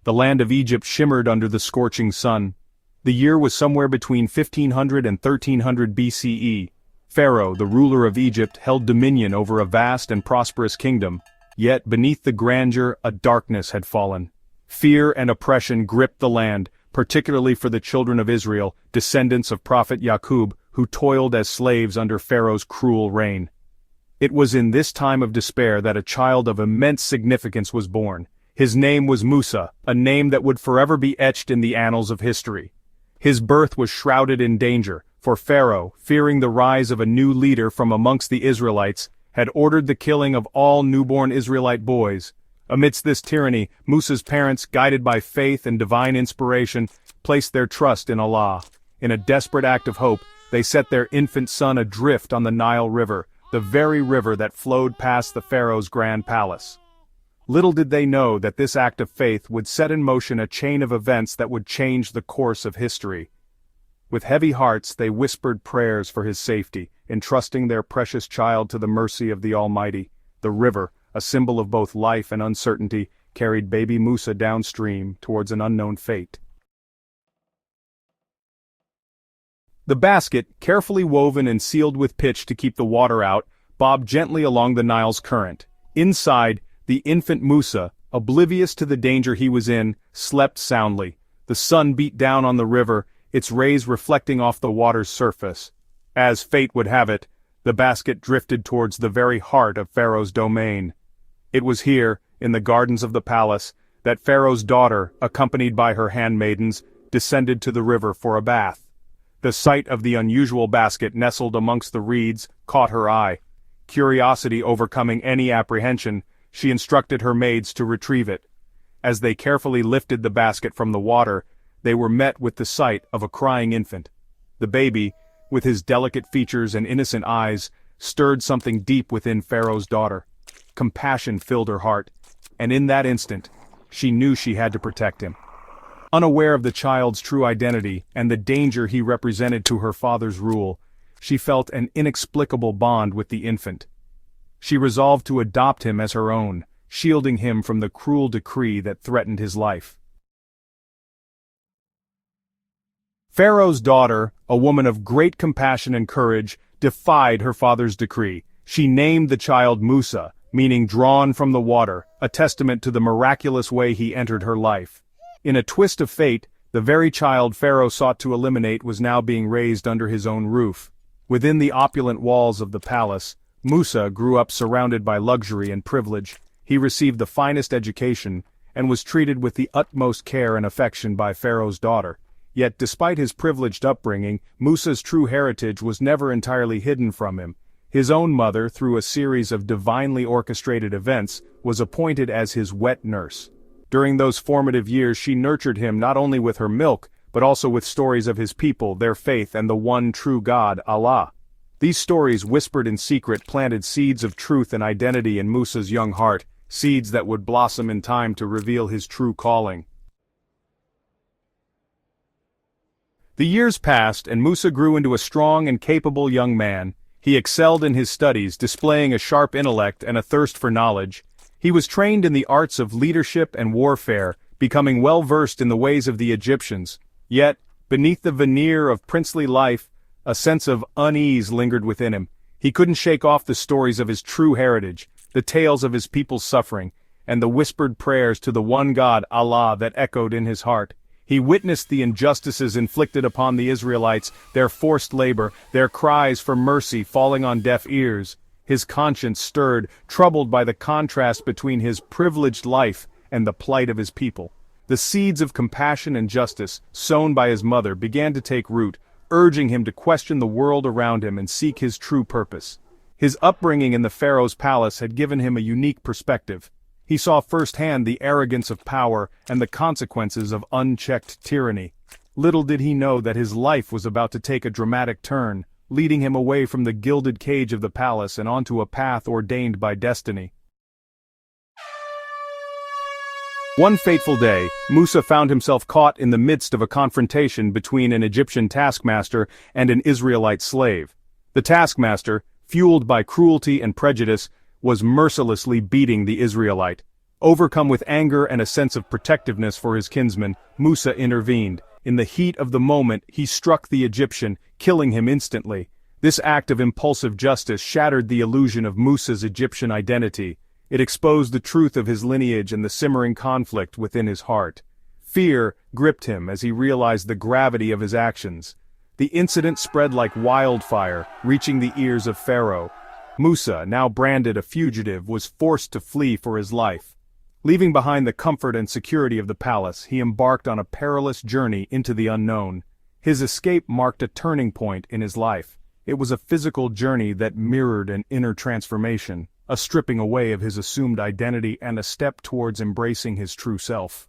The land of Egypt shimmered under the scorching sun. The year was somewhere between 1500 and 1300 BCE. Pharaoh, the ruler of Egypt, held dominion over a vast and prosperous kingdom. Yet beneath the grandeur, a darkness had fallen. Fear and oppression gripped the land, particularly for the children of Israel, descendants of Prophet Yaqub, who toiled as slaves under Pharaoh's cruel reign. It was in this time of despair that a child of immense significance was born. His name was Musa, a name that would forever be etched in the annals of history. His birth was shrouded in danger, for Pharaoh, fearing the rise of a new leader from amongst the Israelites, had ordered the killing of all newborn Israelite boys. Amidst this tyranny, Musa's parents, guided by faith and divine inspiration, placed their trust in Allah. In a desperate act of hope, they set their infant son adrift on the Nile River, the very river that flowed past the Pharaoh's grand palace. Little did they know that this act of faith would set in motion a chain of events that would change the course of history. With heavy hearts they whispered prayers for his safety, entrusting their precious child to the mercy of the Almighty. The river, a symbol of both life and uncertainty, carried baby Musa downstream towards an unknown fate. The basket, carefully woven and sealed with pitch to keep the water out, bobbed gently along the Nile's current. Inside, the infant Musa, oblivious to the danger he was in, slept soundly. The sun beat down on the river, its rays reflecting off the water's surface. As fate would have it, the basket drifted towards the very heart of Pharaoh's domain. It was here, in the gardens of the palace, that Pharaoh's daughter, accompanied by her handmaidens, descended to the river for a bath. The sight of the unusual basket nestled amongst the reeds caught her eye. Curiosity overcoming any apprehension, she instructed her maids to retrieve it. As they carefully lifted the basket from the water, they were met with the sight of a crying infant. The baby, with his delicate features and innocent eyes, stirred something deep within Pharaoh's daughter. Compassion filled her heart, and in that instant, she knew she had to protect him. Unaware of the child's true identity and the danger he represented to her father's rule, she felt an inexplicable bond with the infant. She resolved to adopt him as her own, shielding him from the cruel decree that threatened his life. Pharaoh's daughter, a woman of great compassion and courage, defied her father's decree. She named the child Musa, meaning drawn from the water, a testament to the miraculous way he entered her life. In a twist of fate, the very child Pharaoh sought to eliminate was now being raised under his own roof. Within the opulent walls of the palace, Musa grew up surrounded by luxury and privilege. He received the finest education, and was treated with the utmost care and affection by Pharaoh's daughter. Yet despite his privileged upbringing, Musa's true heritage was never entirely hidden from him. His own mother, through a series of divinely orchestrated events, was appointed as his wet nurse. During those formative years she nurtured him not only with her milk, but also with stories of his people, their faith, and the one true God, Allah. These stories, whispered in secret, planted seeds of truth and identity in Musa's young heart, seeds that would blossom in time to reveal his true calling. The years passed, and Musa grew into a strong and capable young man. He excelled in his studies, displaying a sharp intellect and a thirst for knowledge. He was trained in the arts of leadership and warfare, becoming well-versed in the ways of the Egyptians. Yet, beneath the veneer of princely life, a sense of unease lingered within him. He couldn't shake off the stories of his true heritage, the tales of his people's suffering, and the whispered prayers to the one God, Allah, that echoed in his heart. He witnessed the injustices inflicted upon the Israelites, their forced labor, their cries for mercy falling on deaf ears. His conscience stirred, troubled by the contrast between his privileged life and the plight of his people. The seeds of compassion and justice, sown by his mother, began to take root, urging him to question the world around him and seek his true purpose. His upbringing in the Pharaoh's palace had given him a unique perspective. He saw firsthand the arrogance of power and the consequences of unchecked tyranny. Little did he know that his life was about to take a dramatic turn, leading him away from the gilded cage of the palace and onto a path ordained by destiny. One fateful day, Musa found himself caught in the midst of a confrontation between an Egyptian taskmaster and an Israelite slave. The taskmaster, fueled by cruelty and prejudice, was mercilessly beating the Israelite. Overcome with anger and a sense of protectiveness for his kinsman, Musa intervened. In the heat of the moment, he struck the Egyptian, killing him instantly. This act of impulsive justice shattered the illusion of Musa's Egyptian identity. It exposed the truth of his lineage and the simmering conflict within his heart. Fear gripped him as he realized the gravity of his actions. The incident spread like wildfire, reaching the ears of Pharaoh. Musa, now branded a fugitive, was forced to flee for his life. Leaving behind the comfort and security of the palace, he embarked on a perilous journey into the unknown. His escape marked a turning point in his life. It was a physical journey that mirrored an inner transformation, a stripping away of his assumed identity and a step towards embracing his true self.